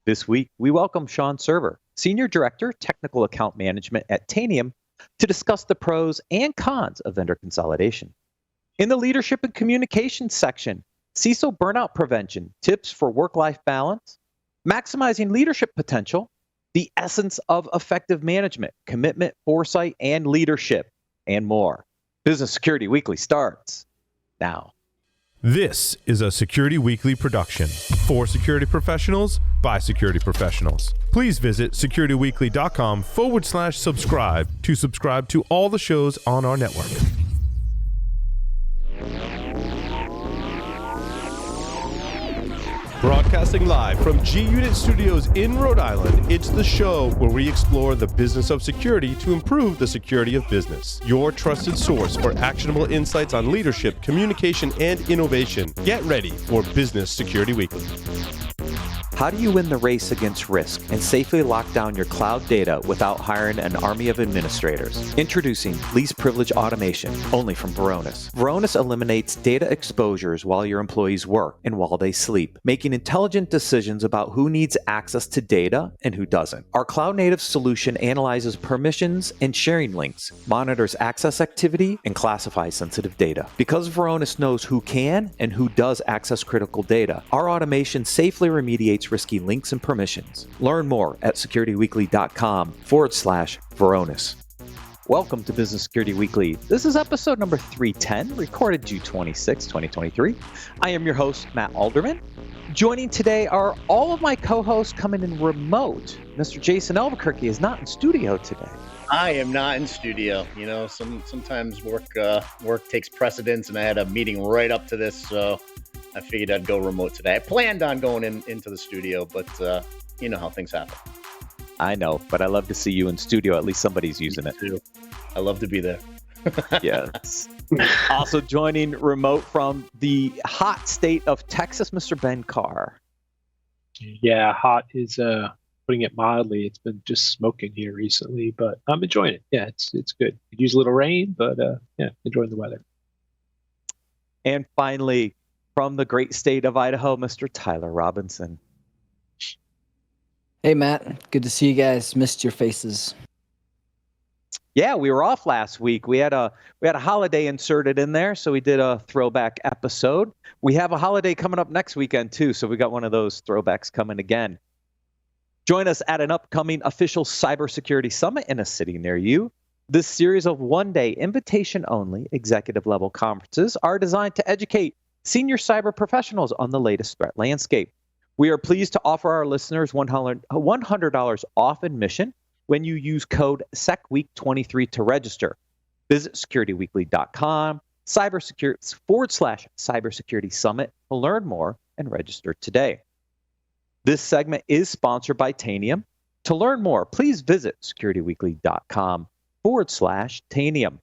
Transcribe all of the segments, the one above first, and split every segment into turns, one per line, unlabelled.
This week, we welcome Shawn Surber, Senior Director, Technical Account Management at Tanium, to discuss the pros and cons of vendor consolidation. In the Leadership and Communications section, CISO burnout prevention, tips for work-life balance, maximizing leadership potential, the essence of effective management, commitment, foresight, and leadership, and more. Business Security Weekly starts now.
This is a Security Weekly production for security professionals by security professionals. Please visit securityweekly.com/subscribe to subscribe to all the shows on our network. Broadcasting live from G-Unit Studios in Rhode Island, it's the show where we explore the business of security to improve the security of business. Your trusted source for actionable insights on leadership, communication, and innovation. Get ready for Business Security Weekly.
How do you win the race against risk and safely lock down your cloud data without hiring an army of administrators? Introducing Least Privilege Automation, only from Varonis. Varonis eliminates data exposures while your employees work and while they sleep, making intelligent decisions about who needs access to data and who doesn't. Our cloud-native solution analyzes permissions and sharing links, monitors access activity, and classifies sensitive data. Because Varonis knows who can and who does access critical data, our automation safely remediates risky links and permissions. Learn more at securityweekly.com/Varonis. Welcome to Business Security Weekly. This is episode number 310, recorded June 26, 2023. I am your host, Matt Alderman. Joining today are all of my co-hosts coming in remote. Mr. Jason Albuquerque is not in studio today.
I am not in studio. You know, sometimes work takes precedence, and I had a meeting right up to this, so I figured I'd go remote today. I planned on going into the studio, but you know how things happen.
I know, but I love to see you in studio. At least somebody's using it.
Too. I love to be there.
Yes. Also joining remote from the hot state of Texas, Mr. Ben Carr.
Yeah, hot is putting it mildly. It's been just smoking here recently, but I'm enjoying it. Yeah, it's good. Could use a little rain, but yeah, enjoying the weather.
And finally, from the great state of Idaho, Mr. Tyler Robinson.
Hey, Matt. Good to see you guys. Missed your faces.
Yeah, we were off last week. We had a holiday inserted in there, so we did a throwback episode. We have a holiday coming up next weekend, too, so we got one of those throwbacks coming again. Join us at an upcoming official cybersecurity summit in a city near you. This series of one-day, invitation-only executive-level conferences are designed to educate senior cyber professionals on the latest threat landscape. We are pleased to offer our listeners $100 off admission when you use code SECWEEK23 to register. Visit securityweekly.com/cybersecurity summit to learn more and register today. This segment is sponsored by Tanium. To learn more, please visit securityweekly.com/Tanium.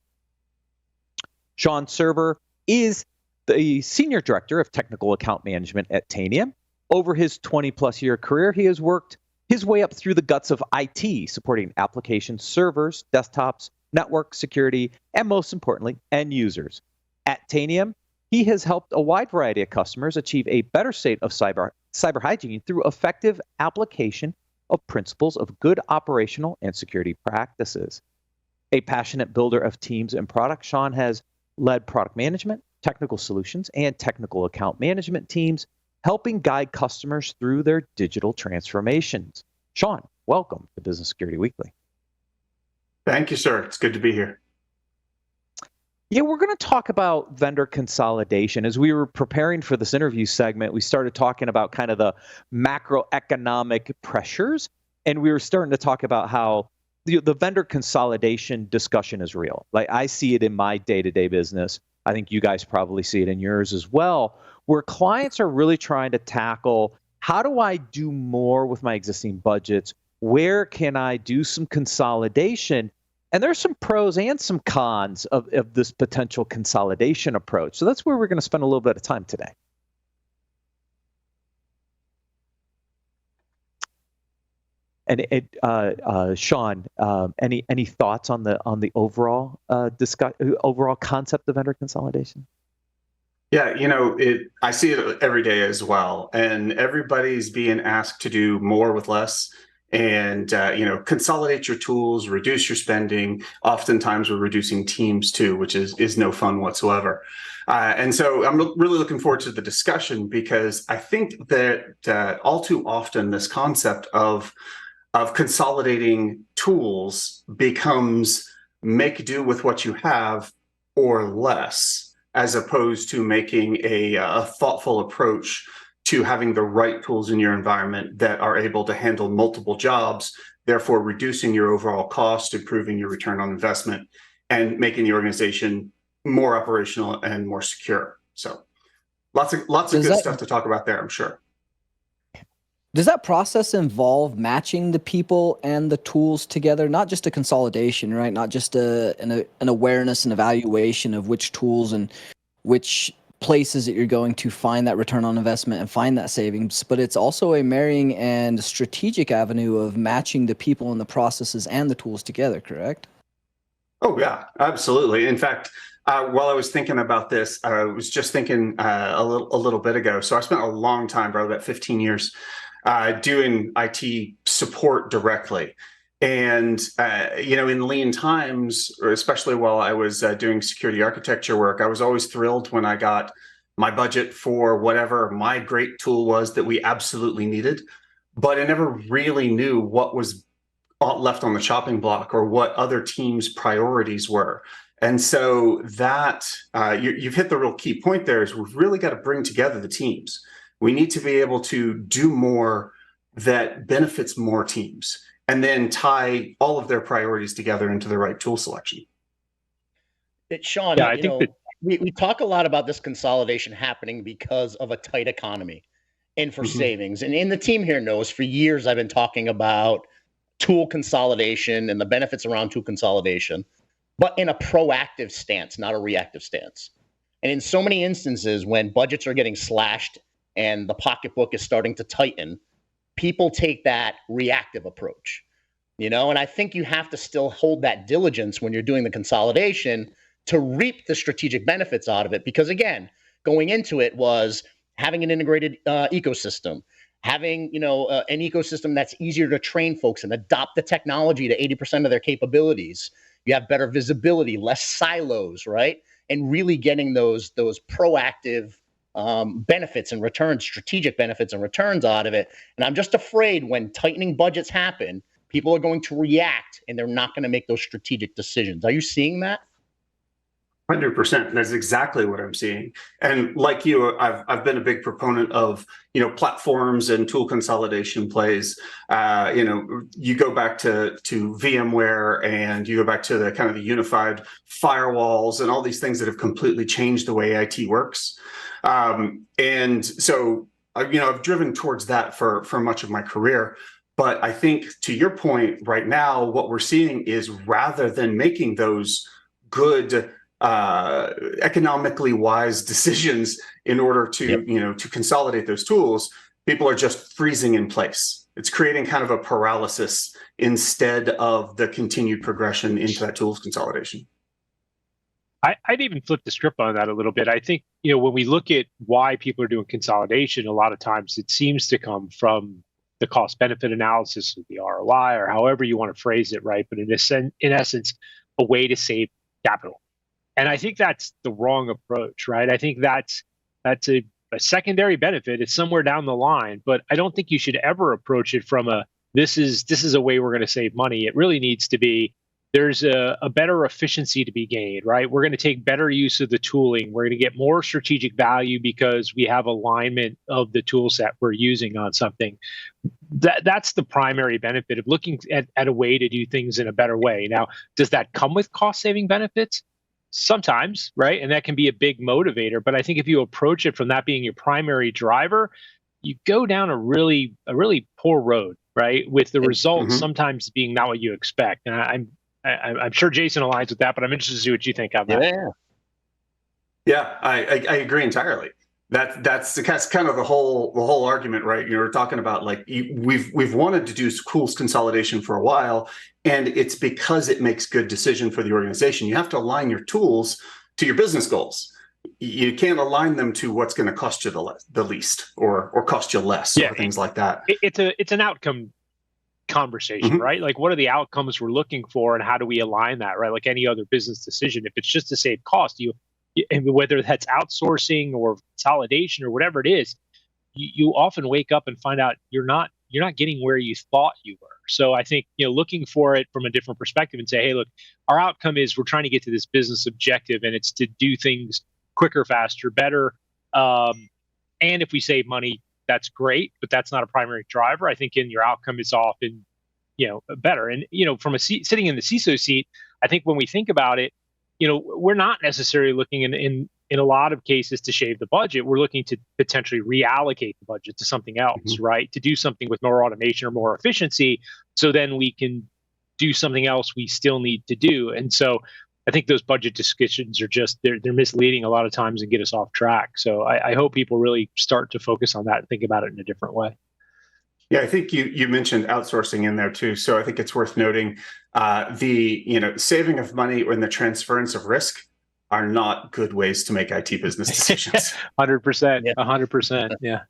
Shawn Surber is the Senior Director of Technical Account Management at Tanium. Over his 20-plus year career, he has worked his way up through the guts of IT, supporting applications, servers, desktops, network security, and most importantly, end users. At Tanium, he has helped a wide variety of customers achieve a better state of cyber hygiene through effective application of principles of good operational and security practices. A passionate builder of teams and products, Shawn has led product management, technical solutions, and technical account management teams, helping guide customers through their digital transformations. Shawn, welcome to Business Security Weekly.
Thank you, sir. It's good to be here.
Yeah, we're going to talk about vendor consolidation. As we were preparing for this interview segment, we started talking about kind of the macroeconomic pressures, and we were starting to talk about how the vendor consolidation discussion is real. Like, I see it in my day-to-day business. I think you guys probably see it in yours as well, where clients are really trying to tackle, how do I do more with my existing budgets? Where can I do some consolidation? And there's some pros and some cons of this potential consolidation approach. So that's where we're going to spend a little bit of time today. And Shawn, any thoughts on the overall overall concept of vendor consolidation?
Yeah, I see it every day as well, and everybody's being asked to do more with less, and consolidate your tools, reduce your spending. Oftentimes, we're reducing teams too, which is no fun whatsoever. And so, I'm really looking forward to the discussion because I think that all too often this concept of consolidating tools becomes make do with what you have or less, as opposed to making a thoughtful approach to having the right tools in your environment that are able to handle multiple jobs, therefore reducing your overall cost, improving your return on investment, and making the organization more operational and more secure. So lots of good stuff to talk about there, I'm sure.
Does that process involve matching the people and the tools together? Not just a consolidation, right? Not just an awareness and evaluation of which tools and which places that you're going to find that return on investment and find that savings, but it's also a marrying and strategic avenue of matching the people and the processes and the tools together, correct?
Oh, yeah, absolutely. In fact, while I was thinking about this, I was just thinking a little bit ago. So I spent a long time, probably about 15 years, doing IT support directly. And, in lean times, or especially while I was doing security architecture work, I was always thrilled when I got my budget for whatever my great tool was that we absolutely needed. But I never really knew what was left on the chopping block or what other teams' priorities were. And so that you've hit the real key point there is we've really got to bring together the teams. We need to be able to do more that benefits more teams and then tie all of their priorities together into the right tool selection.
Shawn,
Yeah, I think
we talk a lot about this consolidation happening because of a tight economy and for savings. And the team here knows for years I've been talking about tool consolidation and the benefits around tool consolidation, but in a proactive stance, not a reactive stance. And in so many instances, when budgets are getting slashed and the pocketbook is starting to tighten, people take that reactive approach, and I think you have to still hold that diligence when you're doing the consolidation to reap the strategic benefits out of it. Because again, going into it was having an integrated ecosystem, having an ecosystem that's easier to train folks and adopt the technology to 80% of their capabilities. You have better visibility, less silos, right? And really getting those proactive benefits and returns, strategic benefits and returns out of it. And I'm just afraid when tightening budgets happen, people are going to react and they're not going to make those strategic decisions. Are you seeing that?
100%. That's exactly what I'm seeing. And like you, I've been a big proponent of, platforms and tool consolidation plays. You go back to VMware and you go back to the kind of the unified firewalls and all these things that have completely changed the way IT works. And so, I've driven towards that for much of my career. But I think to your point right now, what we're seeing is rather than making those good economically wise decisions in order to to consolidate those tools, people are just freezing in place. It's creating kind of a paralysis instead of the continued progression into that tools consolidation.
I'd even flip the script on that a little bit. I think, when we look at why people are doing consolidation, a lot of times it seems to come from the cost benefit analysis of the ROI or however you want to phrase it, right? But in essence, a way to save capital. And I think that's the wrong approach, right? I think that's a secondary benefit. It's somewhere down the line, but I don't think you should ever approach it from this is a way we're going to save money. It really needs to be there's a better efficiency to be gained, right? We're going to take better use of the tooling. We're going to get more strategic value because we have alignment of the tool set we're using on something. That's the primary benefit of looking at a way to do things in a better way. Now, does that come with cost-saving benefits? Sometimes, right? And that can be a big motivator. But I think if you approach it from that being your primary driver, you go down a really poor road, right? With the results sometimes being not what you expect. And I'm sure Jason aligns with that, but I'm interested to see what you think on that.
Yeah, I agree entirely. That's kind of the whole argument, right? We're talking about like we've wanted to do tools consolidation for a while, and it's because it makes good decision for the organization. You have to align your tools to your business goals. you can't align them to what's going to cost you the least or cost you less or things like that.
It's an outcome conversation, right? Like, what are the outcomes we're looking for, and how do we align that, right? Like any other business decision, if it's just to save cost, and whether that's outsourcing or consolidation or whatever it is, you often wake up and find out you're not getting where you thought you were. So I think, looking for it from a different perspective and say, hey, look, our outcome is we're trying to get to this business objective, and it's to do things quicker, faster, better. And if we save money, that's great, but that's not a primary driver. I think in your outcome is often, better. And, from sitting in the CISO seat, I think when we think about it, we're not necessarily looking in a lot of cases to shave the budget. We're looking to potentially reallocate the budget to something else, right? To do something with more automation or more efficiency. So then we can do something else we still need to do. And so I think those budget discussions are just, they're misleading a lot of times and get us off track. So I hope people really start to focus on that and think about it in a different way.
Yeah, I think you mentioned outsourcing in there too. So I think it's worth noting the saving of money and the transference of risk are not good ways to make IT business decisions.
100%. 100%. Yeah.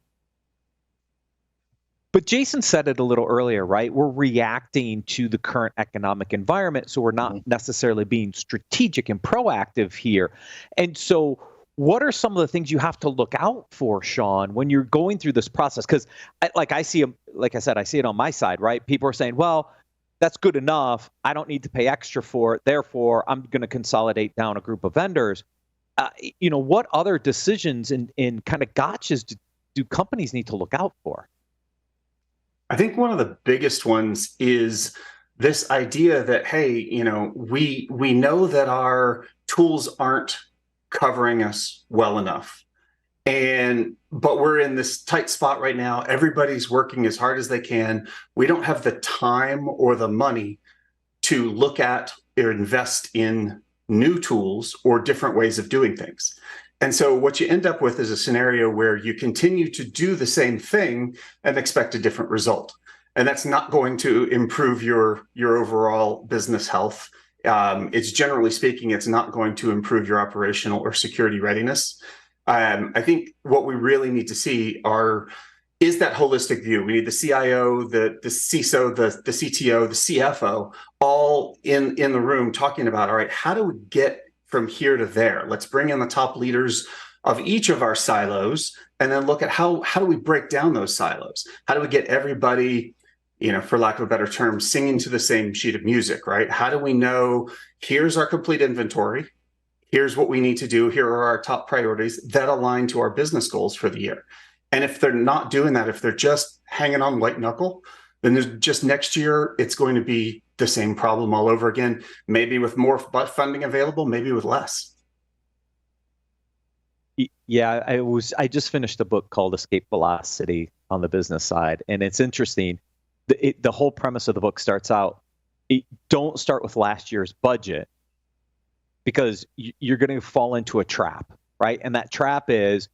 But Jason said it a little earlier, right? We're reacting to the current economic environment, so we're not necessarily being strategic and proactive here. And so what are some of the things you have to look out for, Shawn, when you're going through this process? Because I see it on my side, right? People are saying, well, that's good enough. I don't need to pay extra for it. Therefore, I'm going to consolidate down a group of vendors. What other decisions and kind of gotchas do companies need to look out for?
I think one of the biggest ones is this idea that, hey, we know that our tools aren't covering us well enough. But we're in this tight spot right now. Everybody's working as hard as they can. We don't have the time or the money to look at or invest in new tools or different ways of doing things. And so what you end up with is a scenario where you continue to do the same thing and expect a different result. And that's not going to improve your overall business health. It's generally speaking, it's not going to improve your operational or security readiness. I think what we really need to see is that holistic view. We need the CIO, the CISO, the CTO, the CFO, all in the room talking about, all right, how do we get from here to there? Let's bring in the top leaders of each of our silos and then look at how do we break down those silos? How do we get everybody, for lack of a better term, singing to the same sheet of music, right? How do we know here's our complete inventory? Here's what we need to do. Here are our top priorities that align to our business goals for the year. And if they're not doing that, if they're just hanging on white knuckle, then there's just next year, it's going to be the same problem all over again, maybe with more funding available, maybe with less.
Yeah, I just finished a book called Escape Velocity on the business side. And it's interesting. The whole premise of the book starts out, don't start with last year's budget, because you're going to fall into a trap, right? And that trap is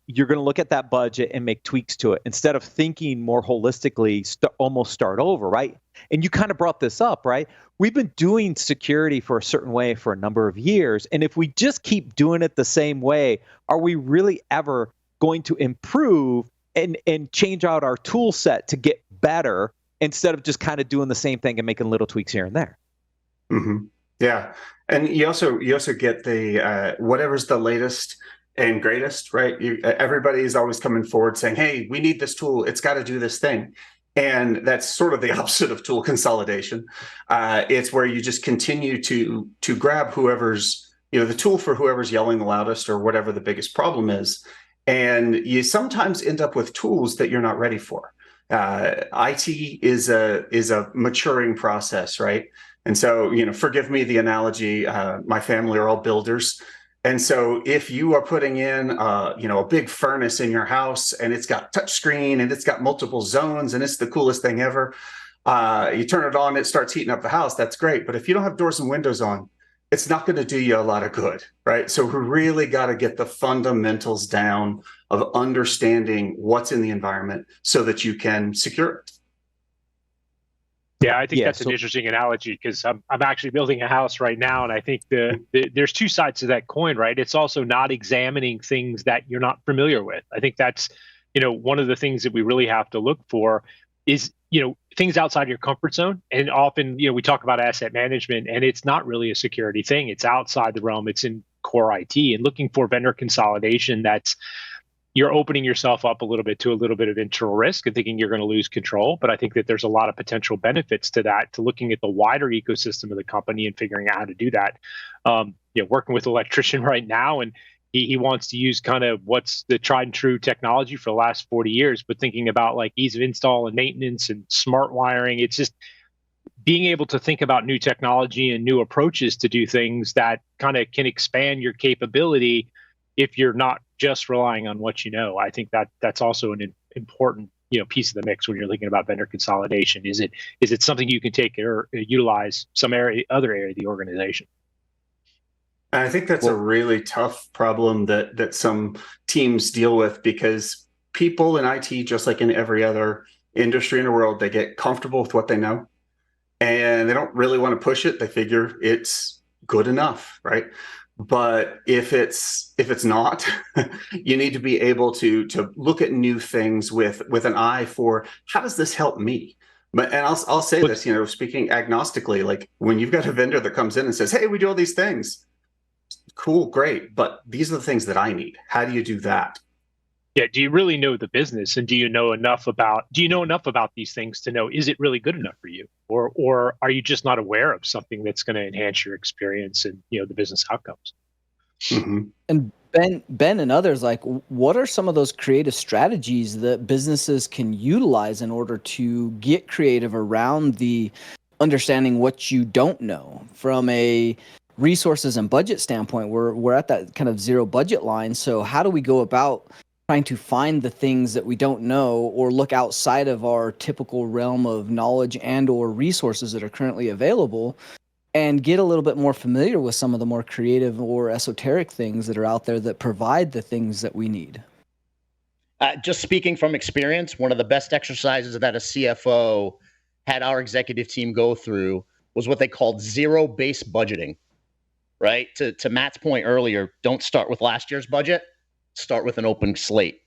you're going to look at that budget and make tweaks to it instead of thinking more holistically, almost start over, right? And you kind of brought this up, right? We've been doing security for a certain way for a number of years. And if we just keep doing it the same way, are we really ever going to improve and change out our tool set to get better instead of just kind of doing the same thing and making little tweaks here and there?
Mm-hmm. Yeah. And you also get the whatever's the latest and greatest, right? Everybody is always coming forward saying, hey, we need this tool. It's got to do this thing. And that's sort of the opposite of tool consolidation. It's where you just continue to grab whoever's, the tool for whoever's yelling the loudest or whatever the biggest problem is. And you sometimes end up with tools that you're not ready for. IT is a maturing process, right? And so, forgive me the analogy, my family are all builders. And so if you are putting in, a big furnace in your house and it's got touch screen and it's got multiple zones and it's the coolest thing ever, you turn it on, it starts heating up the house. That's great. But if you don't have doors and windows on, it's not going to do you a lot of good, right? So we really got to get the fundamentals down of understanding what's in the environment so that you can secure it.
Yeah, I think
Yeah,
that's an interesting analogy because I'm actually building a house right now, and I think there's two sides to that coin, right? It's also not examining things that you're not familiar with. I think that's, one of the things that we really have to look for is, things outside your comfort zone. And often, we talk about asset management, and it's not really a security thing. It's outside the realm. It's in core IT, and looking for vendor consolidation that's you're opening yourself up a little bit to a little bit of internal risk and thinking you're going to lose control. But I think that there's a lot of potential benefits to that, to looking at the wider ecosystem of the company and figuring out how to do that. Working with an electrician right now, and he wants to use kind of what's the tried and true technology for the last 40 years, but thinking about like ease of install and maintenance and smart wiring. It's just being able to think about new technology and new approaches to do things that kind of can expand your capability if you're not just relying on what you know. I think that's also an important piece of the mix when you're thinking about vendor consolidation. Is it something you can take or utilize some other area of the organization?
And I think that's a really tough problem that some teams deal with, because people in IT, just like in every other industry in the world, they get comfortable with what they know and they don't really want to push it. They figure it's good enough, right? But if it's not, you need to be able to look at new things with an eye for how does this help me? And I'll say this, speaking agnostically, like when you've got a vendor that comes in and says, "Hey, we do all these things," cool, great, but these are the things that I need. How do you do that?
Yeah, do you really know the business, and do you know enough about these things to know, is it really good enough for you, or are you just not aware of something that's going to enhance your experience and the business outcomes?
Mm-hmm.
And Ben and others, like, what are some of those creative strategies that businesses can utilize in order to get creative around the understanding what you don't know from a resources and budget standpoint? We're at that kind of zero budget line. So how do we go about trying to find the things that we don't know, or look outside of our typical realm of knowledge and or resources that are currently available, and get a little bit more familiar with some of the more creative or esoteric things that are out there that provide the things that we need?
Just speaking from experience, one of the best exercises that a CFO had our executive team go through was what they called zero-based budgeting, right? To Matt's point earlier, don't start with last year's budget, start with an open slate.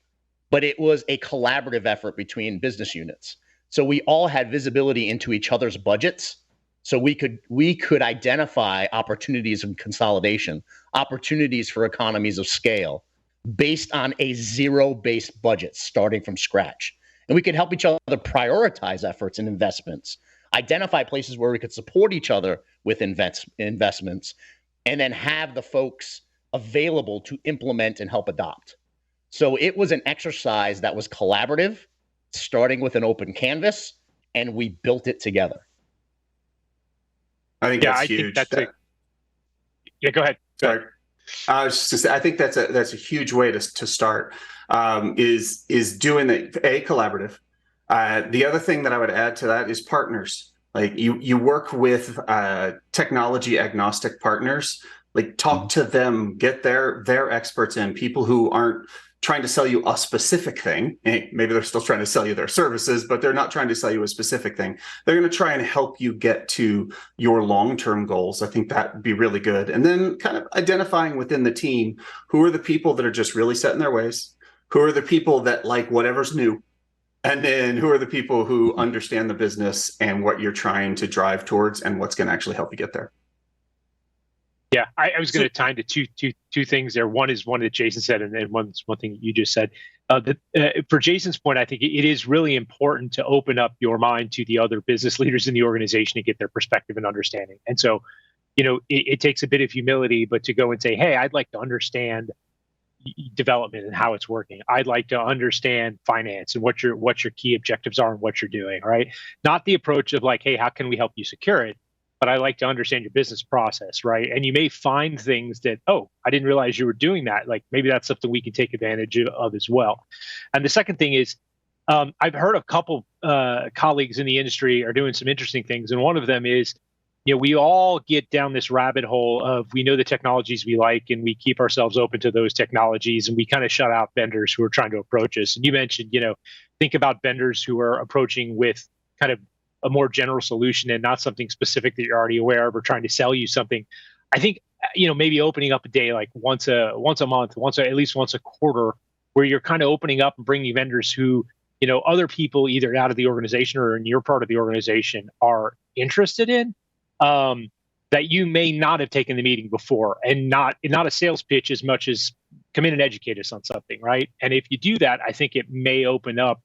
But it was a collaborative effort between business units. So we all had visibility into each other's budgets. So we could identify opportunities of consolidation, opportunities for economies of scale based on a zero-based budget starting from scratch. And we could help each other prioritize efforts and investments, identify places where we could support each other with investments, and then have the folks available to implement and help adopt. So it was an exercise that was collaborative, starting with an open canvas, and we built it together.
I think that's huge.
Yeah, go ahead.
Sorry. I think that's a huge way to start. Is doing the collaborative. The other thing that I would add to that is partners. Like you work with technology agnostic partners. Like talk to them, get their experts in, people who aren't trying to sell you a specific thing. Maybe they're still trying to sell you their services, but they're not trying to sell you a specific thing. They're going to try and help you get to your long-term goals. I think that would be really good. And then kind of identifying within the team, who are the people that are just really set in their ways? Who are the people that like whatever's new? And then who are the people who understand the business and what you're trying to drive towards and what's going to actually help you get there?
Yeah, I was going to tie into two things there. One is one that Jason said, and then one thing you just said. For Jason's point, I think it is really important to open up your mind to the other business leaders in the organization to get their perspective and understanding. And so, it takes a bit of humility, but to go and say, "Hey, I'd like to understand development and how it's working. I'd like to understand finance and what your key objectives are and what you're doing." Right? Not the approach of like, "Hey, how can we help you secure it?" But I like to understand your business process, right? And you may find things that, oh, I didn't realize you were doing that. Like maybe that's something we can take advantage of as well. And the second thing is, I've heard a couple colleagues in the industry are doing some interesting things. And one of them is, we all get down this rabbit hole of we know the technologies we like and we keep ourselves open to those technologies, and we kind of shut out vendors who are trying to approach us. And you mentioned, think about vendors who are approaching with kind of a more general solution and not something specific that you're already aware of or trying to sell you something. I think, maybe opening up a day like once a month, at least once a quarter, where you're kind of opening up and bringing vendors who, other people either out of the organization or in your part of the organization are interested in, that you may not have taken the meeting before, and not a sales pitch as much as come in and educate us on something, right? And if you do that, I think it may open up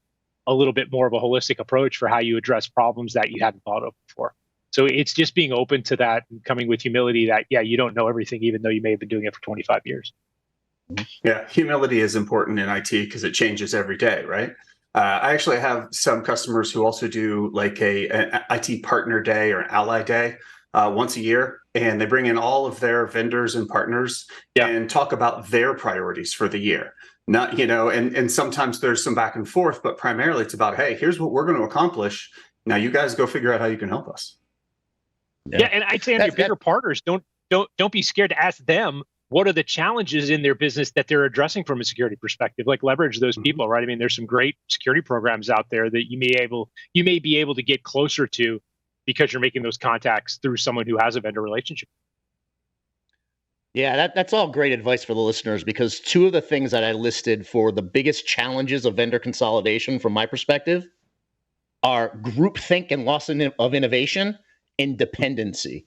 a little bit more of a holistic approach for how you address problems that you hadn't thought of before. So it's just being open to that and coming with humility that, you don't know everything, even though you may have been doing it for 25 years.
Yeah, humility is important in IT because it changes every day, right? I actually have some customers who also do like an IT partner day or an ally day once a year, and they bring in all of their vendors and partners and talk about their priorities for the year. Not, and sometimes there's some back and forth, but primarily it's about, hey, here's what we're going to accomplish. Now you guys go figure out how you can help us.
Yeah, and I'd say on your bigger partners, don't be scared to ask them what are the challenges in their business that they're addressing from a security perspective. Like leverage those people, right? I mean, there's some great security programs out there that you may be able to get closer to because you're making those contacts through someone who has a vendor relationship.
Yeah, that's all great advice for the listeners, because two of the things that I listed for the biggest challenges of vendor consolidation from my perspective are groupthink and loss of innovation and dependency.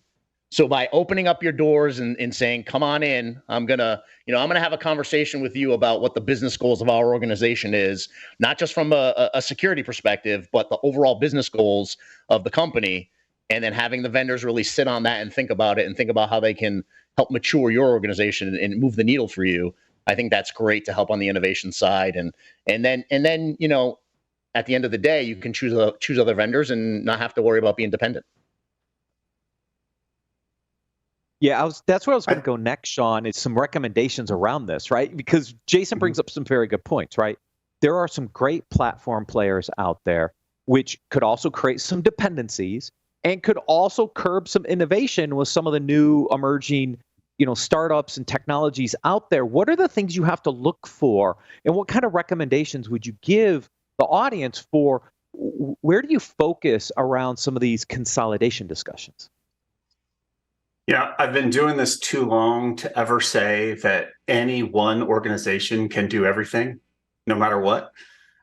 So by opening up your doors and saying, come on in, I'm gonna have a conversation with you about what the business goals of our organization is, not just from a security perspective, but the overall business goals of the company. And then having the vendors really sit on that and think about it and think about how they can help mature your organization and move the needle for you. I think that's great to help on the innovation side. And then at the end of the day, you can choose other vendors and not have to worry about being dependent.
Yeah, that's where I was going to go next, Shawn, is some recommendations around this, right? Because Jason brings up some very good points, right? There are some great platform players out there, which could also create some dependencies and could also curb some innovation with some of the new emerging, startups and technologies out there. What are the things you have to look for, and what kind of recommendations would you give the audience for where do you focus around some of these consolidation discussions?
Yeah, I've been doing this too long to ever say that any one organization can do everything, no matter what.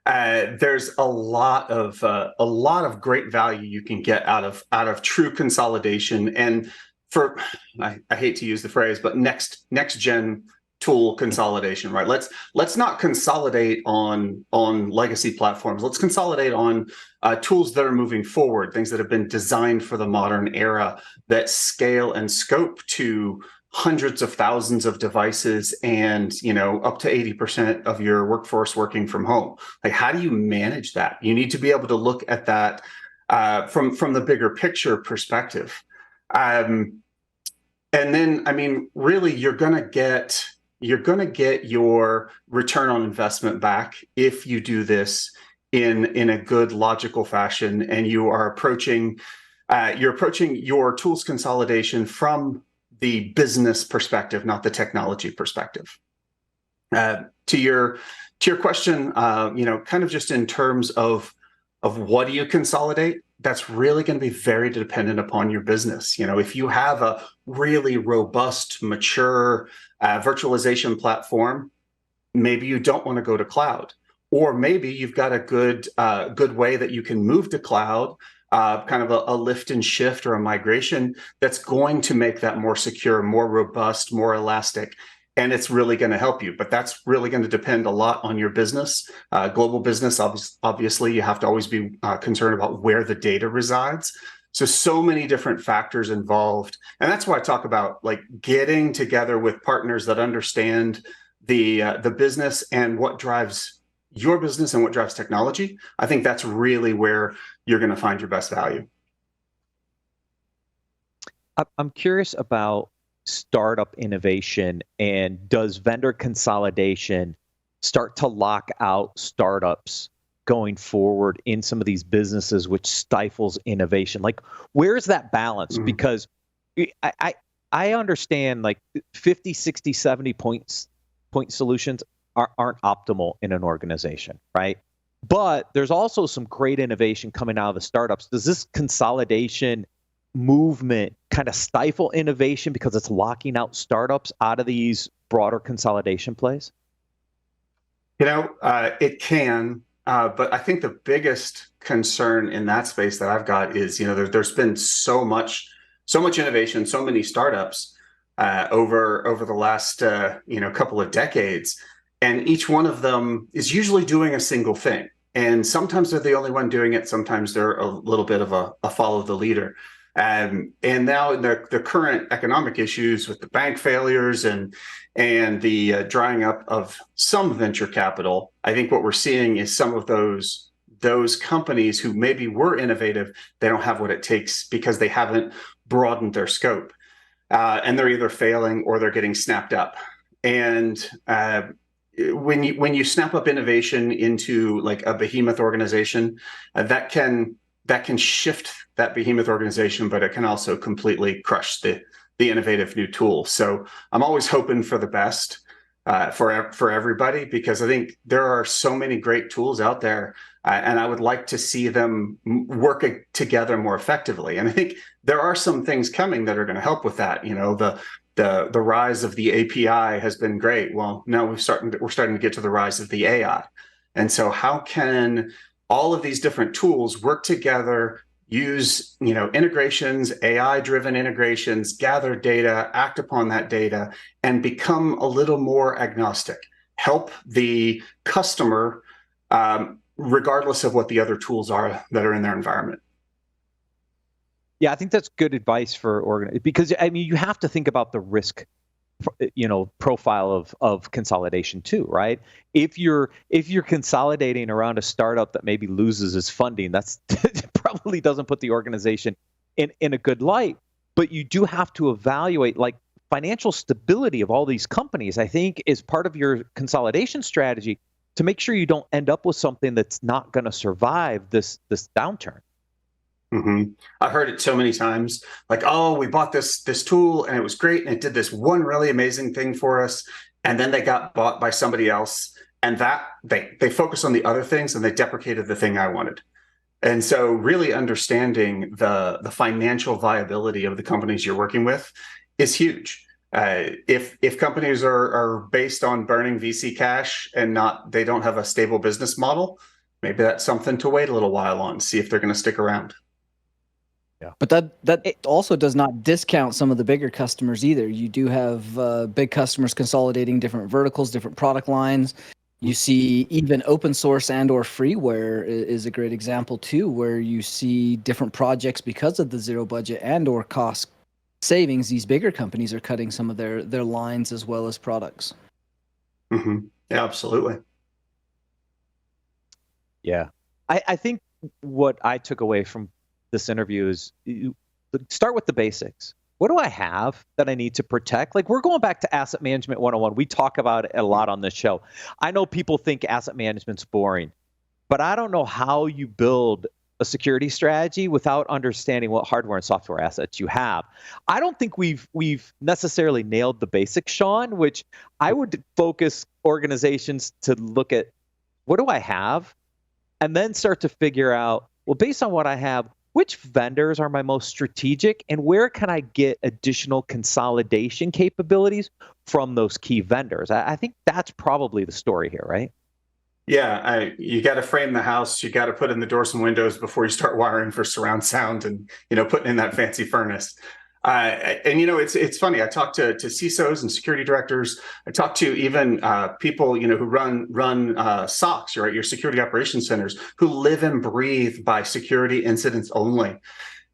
There's a lot of great value you can get out of true consolidation, and I hate to use the phrase, but next gen tool consolidation, right? Let's not consolidate on legacy platforms. Let's consolidate on tools that are moving forward, things that have been designed for the modern era that scale and scope to hundreds of thousands of devices and up to 80% of your workforce working from home. Like, how do you manage that? You need to be able to look at that from the bigger picture perspective. And then, really, you're gonna get your return on investment back if you do this in a good, logical fashion, and you are approaching your tools consolidation from the business perspective, not the technology perspective. To your question, kind of just in terms of what do you consolidate, that's really going to be very dependent upon your business. If you have a really robust, mature virtualization platform, maybe you don't want to go to cloud, or maybe you've got a good way that you can move to cloud, kind of a lift and shift or a migration that's going to make that more secure, more robust, more elastic, and it's really going to help you. But that's really going to depend a lot on your business. Global business, obviously, you have to always be concerned about where the data resides. So many different factors involved. And that's why I talk about like getting together with partners that understand the business and what drives your business and what drives technology. I think that's really where you're going to find your best value.
I'm curious about startup innovation, and does vendor consolidation start to lock out startups going forward in some of these businesses, which stifles innovation? Like, where's that balance? Because I understand like 50, 60, 70 point solutions aren't optimal in an organization, right? But there's also some great innovation coming out of the startups. Does this consolidation movement kind of stifle innovation because it's locking out startups out of these broader consolidation plays?
It can, but I think the biggest concern in that space that I've got is, there's been so much innovation, so many startups over the last couple of decades, and each one of them is usually doing a single thing. And sometimes they're the only one doing it. Sometimes they're a little bit of a follow the leader. And now the current economic issues with the bank failures and the drying up of some venture capital, I think what we're seeing is some of those companies who maybe were innovative, they don't have what it takes because they haven't broadened their scope. And they're either failing or they're getting snapped up. And when you snap up innovation into like a behemoth organization, that can shift that behemoth organization, but it can also completely crush the innovative new tool. So I'm always hoping for the best for everybody, because I think there are so many great tools out there, and I would like to see them working together more effectively. And I think there are some things coming that are going to help with that. The rise of the API has been great. Well, now we're starting to get to the rise of the AI. And so how can all of these different tools work together, use integrations, AI-driven integrations, gather data, act upon that data, and become a little more agnostic, help the customer regardless of what the other tools are that are in their environment.
Yeah, I think that's good advice for because you have to think about the risk, profile of consolidation too, right? If you're consolidating around a startup that maybe loses its funding, that's probably doesn't put the organization in a good light. But you do have to evaluate like financial stability of all these companies, I think, is part of your consolidation strategy to make sure you don't end up with something that's not going to survive this downturn.
Mm-hmm. I've heard it so many times, like, oh, we bought this tool and it was great and it did this one really amazing thing for us, and then they got bought by somebody else, and that they focused on the other things and they deprecated the thing I wanted. And so really understanding the financial viability of the companies you're working with is huge. If companies are based on burning VC cash and they don't have a stable business model, maybe that's something to wait a little while on, see if they're going to stick around.
Yeah. But that also does not discount some of the bigger customers either. You do have big customers consolidating different verticals, different product lines. You see even open source and or freeware is a great example too, where you see different projects because of the zero budget and or cost savings. These bigger companies are cutting some of their lines as well as products.
Mm-hmm. Yeah, absolutely.
Yeah. I think what I took away from this interview is start with the basics. What do I have that I need to protect? Like, we're going back to asset management 101. We talk about it a lot on this show. I know people think asset management's boring, but I don't know how you build a security strategy without understanding what hardware and software assets you have. I don't think we've necessarily nailed the basics, Shawn, which I would focus organizations to look at what do I have, and then start to figure out, well, based on what I have, which vendors are my most strategic, and where can I get additional consolidation capabilities from those key vendors? I think that's probably the story here, right?
Yeah, you got to frame the house. You got to put in the doors and windows before you start wiring for surround sound and putting in that fancy furnace. And it's funny. I talk to CISOs and security directors. I talk to even people who run SOCs, right? Your security operations centers, who live and breathe by security incidents only.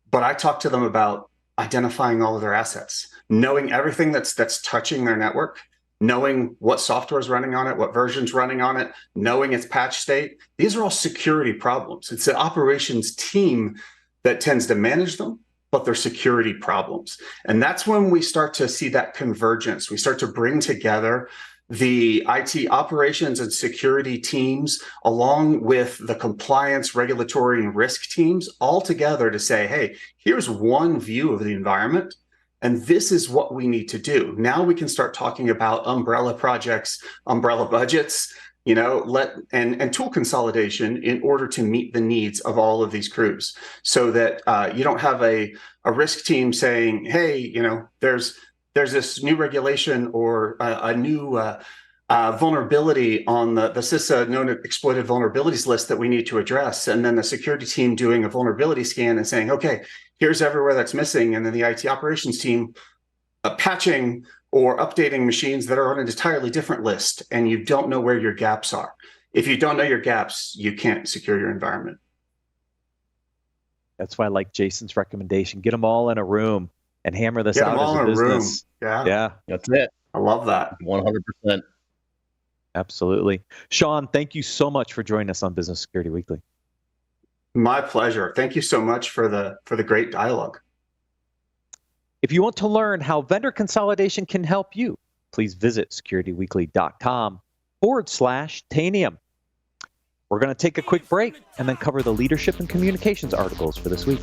But I talk to them about identifying all of their assets, knowing everything that's touching their network, knowing what software is running on it, what version's running on it, knowing its patch state. These are all security problems. It's the operations team that tends to manage them, but they're security problems. And that's when we start to see that convergence. We start to bring together the IT operations and security teams along with the compliance, regulatory, and risk teams all together to say, hey, here's one view of the environment, and this is what we need to do. Now we can start talking about umbrella projects, umbrella budgets, and tool consolidation in order to meet the needs of all of these crews, so that you don't have a risk team saying, hey, there's this new regulation or a new vulnerability on the CISA known exploited vulnerabilities list that we need to address, and then the security team doing a vulnerability scan and saying, okay, here's everywhere that's missing, and then the IT operations team patching or updating machines that are on an entirely different list, and you don't know where your gaps are. If you don't know your gaps, you can't secure your environment.
That's why I like Jason's recommendation. Get them all in a room and hammer this out as a business.
Yeah,
that's it.
I love that.
100%.
Absolutely. Shawn, thank you so much for joining us on Business Security Weekly.
My pleasure. Thank you so much for the great dialogue.
If you want to learn how vendor consolidation can help you, please visit securityweekly.com/Tanium. We're going to take a quick break and then cover the leadership and communications articles for this week.